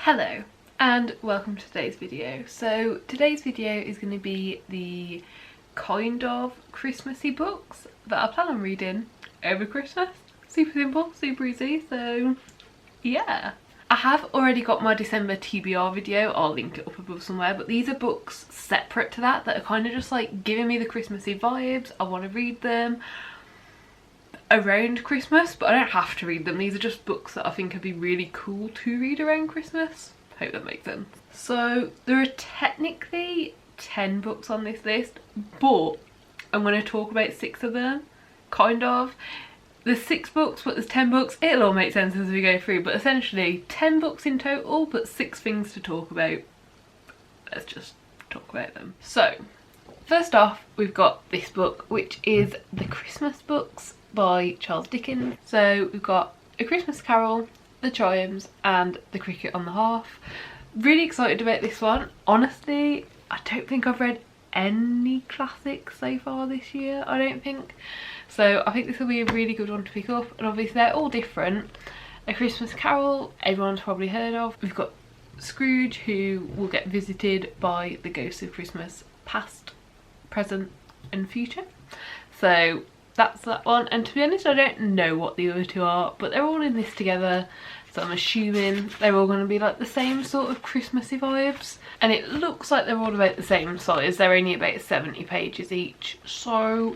Hello and welcome to today's video. So today's video is going to be the kind of Christmassy books that I plan on reading over Christmas. Super simple, super easy, so yeah. I have already got my December TBR video, I'll link it up above somewhere, but these are books separate to that are kind of just like giving me the Christmassy vibes. I want to read them around Christmas, but I don't have to read them. These are just books that I think would be really cool to read around Christmas. Hope that makes sense. So there are technically 10 books on this list, but I'm going to talk about 6 of them, kind of. There's 6 books, but there's 10 books. It'll all make sense as we go through, but essentially 10 books in total, but 6 things to talk about. Let's just talk about them. So first off, we've got this book, which is The Christmas Books by Charles Dickens. So we've got A Christmas Carol, The Chimes and The Cricket on the Hearth. Really excited about this one. Honestly, I don't think I've read any classics so far this year, I don't think. So I think this will be a really good one to pick up, and obviously they're all different. A Christmas Carol, everyone's probably heard of. We've got Scrooge, who will get visited by the ghosts of Christmas past, present and future. So that's that one, and to be honest I don't know what the other two are, but they're all in this together, so I'm assuming they're all going to be like the same sort of Christmassy vibes, and it looks like they're all about the same size. They're only about 70 pages each, so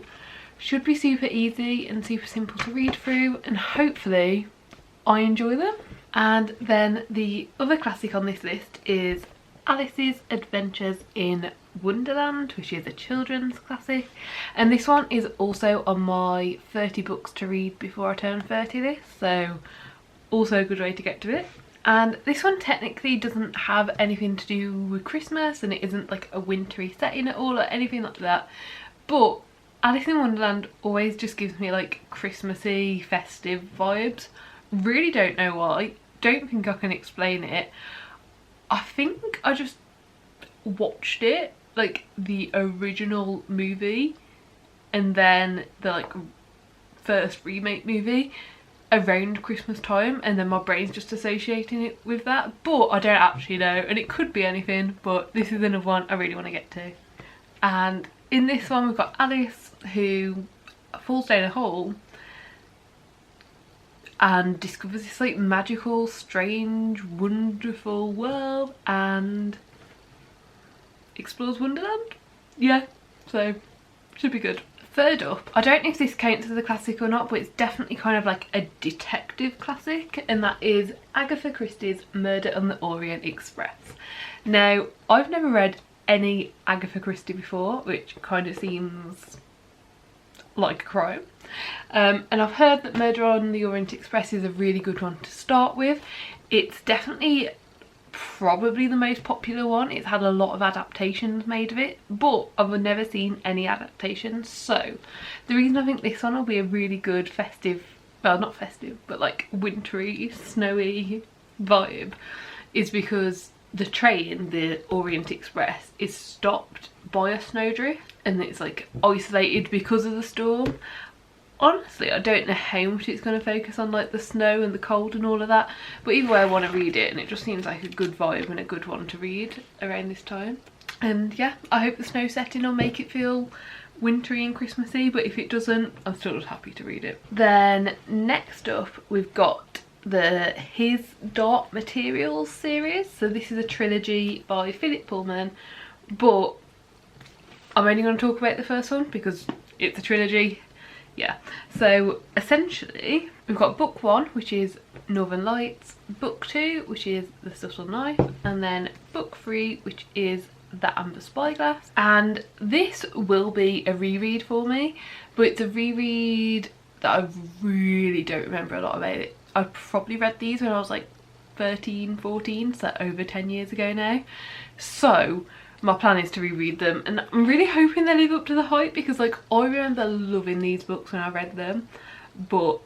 should be super easy and super simple to read through, and hopefully I enjoy them. And then the other classic on this list is Alice's Adventures in Wonderland, which is a children's classic, and this one is also on my 30 books to read before I turn 30 list, so also a good way to get to it. And this one technically doesn't have anything to do with Christmas, and it isn't like a wintry setting at all or anything like that, but Alice in Wonderland always just gives me like Christmassy, festive vibes. Really don't know why, don't think I can explain it. I think I just watched it, like the original movie and then the like first remake movie around Christmas time, and then my brain's just associating it with that, but I don't actually know, and it could be anything, but this is another one I really want to get to. And in this one we've got Alice, who falls down a hole and discovers this like magical, strange, wonderful world and explores Wonderland. Yeah, so should be good. Third up, I don't know if this counts as a classic or not, but it's definitely kind of like a detective classic, and that is Agatha Christie's Murder on the Orient Express. Now, I've never read any Agatha Christie before, which kind of seems like a crime. And I've heard that Murder on the Orient Express is a really good one to start with. It's definitely probably the most popular one. It's had a lot of adaptations made of it, but I've never seen any adaptations, so the reason I think this one will be a really good festive, well not festive, but like wintry, snowy vibe is because the train, the Orient Express, is stopped by a snowdrift and it's like isolated because of the storm. Honestly, I don't know how much it's going to focus on like the snow and the cold and all of that, but either way I want to read it, and it just seems like a good vibe and a good one to read around this time. And yeah, I hope the snow setting will make it feel wintry and Christmassy, but if it doesn't, I'm still just happy to read it. Then next up we've got the His Dark Materials series. So this is a trilogy by Philip Pullman, but I'm only going to talk about the first one because it's a trilogy. Yeah, so essentially we've got book 1, which is Northern Lights, book 2, which is The Subtle Knife, and then book 3, which is The Amber Spyglass. And this will be a reread for me, but it's a reread that I really don't remember a lot about it. I probably read these when I was like 13, 14, so over 10 years ago now. So my plan is to reread them, and I'm really hoping they live up to the hype, because like I remember loving these books when I read them, but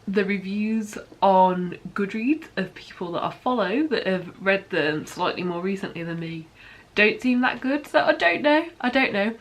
the reviews on Goodreads of people that I follow that have read them slightly more recently than me don't seem that good, so I don't know,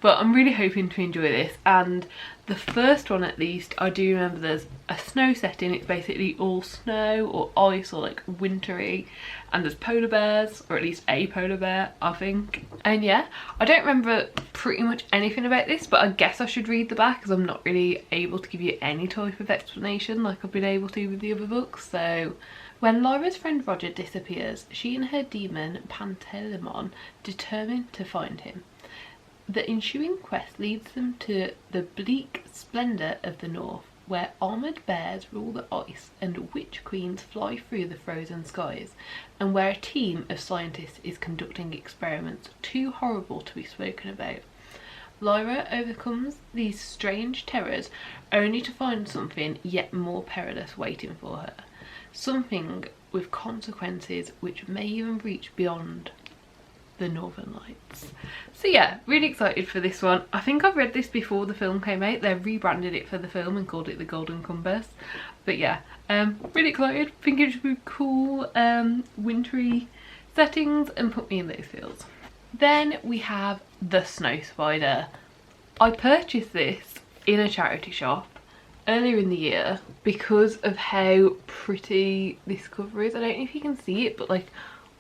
but I'm really hoping to enjoy this. And the first one, at least, I do remember there's a snow setting. It's basically all snow or ice or like wintry, and there's polar bears, or at least a polar bear, I think. And yeah, I don't remember pretty much anything about this, but I guess I should read the back because I'm not really able to give you any type of explanation like I've been able to with the other books. So when Lyra's friend Roger disappears, she and her demon Pantaleimon determine to find him. The ensuing quest leads them to the bleak splendour of the north, where armoured bears rule the ice and witch queens fly through the frozen skies, and where a team of scientists is conducting experiments too horrible to be spoken about. Lyra overcomes these strange terrors only to find something yet more perilous waiting for her. Something with consequences which may even reach beyond the Northern Lights. So yeah, really excited for this one. I think I've read this before the film came out. They rebranded it for the film and called it The Golden Compass. But yeah, really excited. Think it should be cool, wintry settings and put me in those feels. Then we have The Snow Spider. I purchased this in a charity shop earlier in the year because of how pretty this cover is. I don't know if you can see it, but like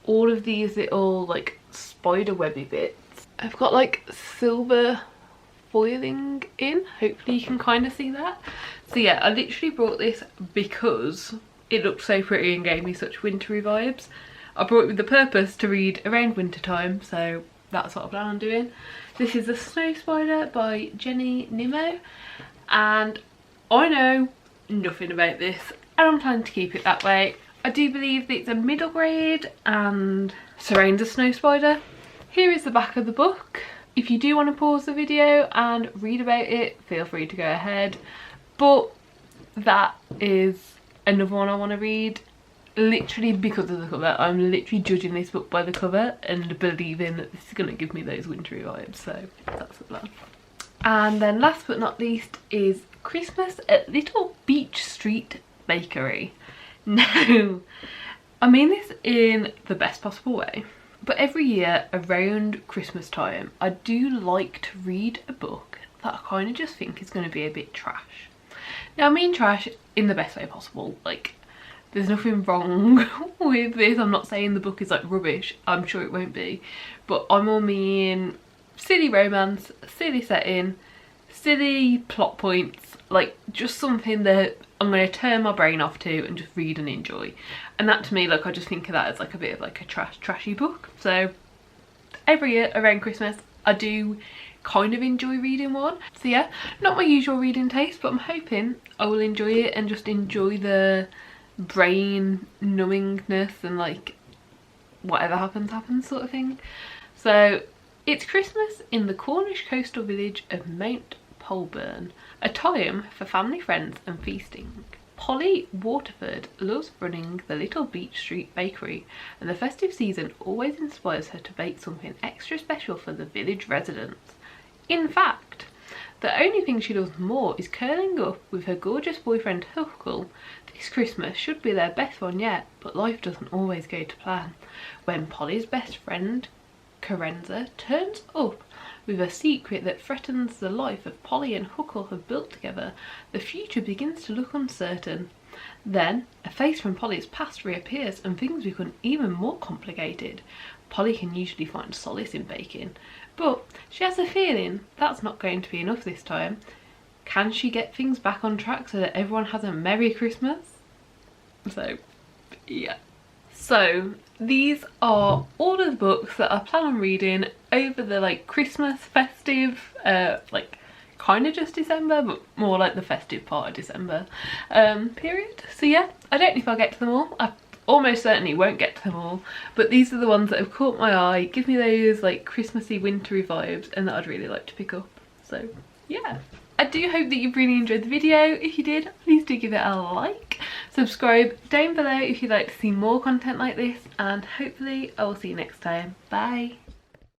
all of these little like spider webby bits I've got like silver foiling in. Hopefully you can kind of see that. So yeah, I literally brought this because it looked so pretty and gave me such wintry vibes. I brought it with the purpose to read around winter time, so that's what I plan on doing. This is The Snow Spider by Jenny Nimmo, and I know nothing about this and I'm planning to keep it that way. I do believe that it's a middle grade and surrounds a snow spider. Here is the back of the book. If you do want to pause the video and read about it, feel free to go ahead. But that is another one I want to read, literally because of the cover. I'm literally judging this book by the cover and believing that this is going to give me those wintry vibes, so that's the plan. And then last but not least is Christmas at Little Beach Street Bakery. No, I mean this in the best possible way, but every year around Christmas time I do like to read a book that I kind of just think is going to be a bit trash. Now I mean trash in the best way possible, like there's nothing wrong with this. I'm not saying the book is like rubbish, I'm sure it won't be, but I more mean silly romance, silly setting, silly plot points, like just something that I'm going to turn my brain off to and just read and enjoy. And that to me, like I just think of that as like a bit of like a trashy book. So every year around Christmas I do kind of enjoy reading one. So yeah, not my usual reading taste, but I'm hoping I will enjoy it and just enjoy the brain numbingness and like whatever happens sort of thing. So it's Christmas in the Cornish coastal village of Mount Polburn, a time for family, friends and feasting. Polly Waterford loves running the Little Beach Street Bakery, and the festive season always inspires her to bake something extra special for the village residents. In fact, the only thing she loves more is curling up with her gorgeous boyfriend Huckle. This Christmas should be their best one yet, but life doesn't always go to plan. When Polly's best friend Carenza turns up with a secret that threatens the life of Polly and Huckle have built together, the future begins to look uncertain. Then, a face from Polly's past reappears and things become even more complicated. Polly can usually find solace in baking, but she has a feeling that's not going to be enough this time. Can she get things back on track so that everyone has a Merry Christmas? So, yeah. So these are all of the books that I plan on reading over the like Christmas festive, like kind of just December, but more like the festive part of December period. So yeah, I don't know if I'll get to them all. I almost certainly won't get to them all, but these are the ones that have caught my eye, give me those like Christmassy wintry vibes, and that I'd really like to pick up. So yeah, I do hope that you've really enjoyed the video. If you did, please do give it a like, subscribe down below if you'd like to see more content like this, and hopefully I will see you next time. Bye.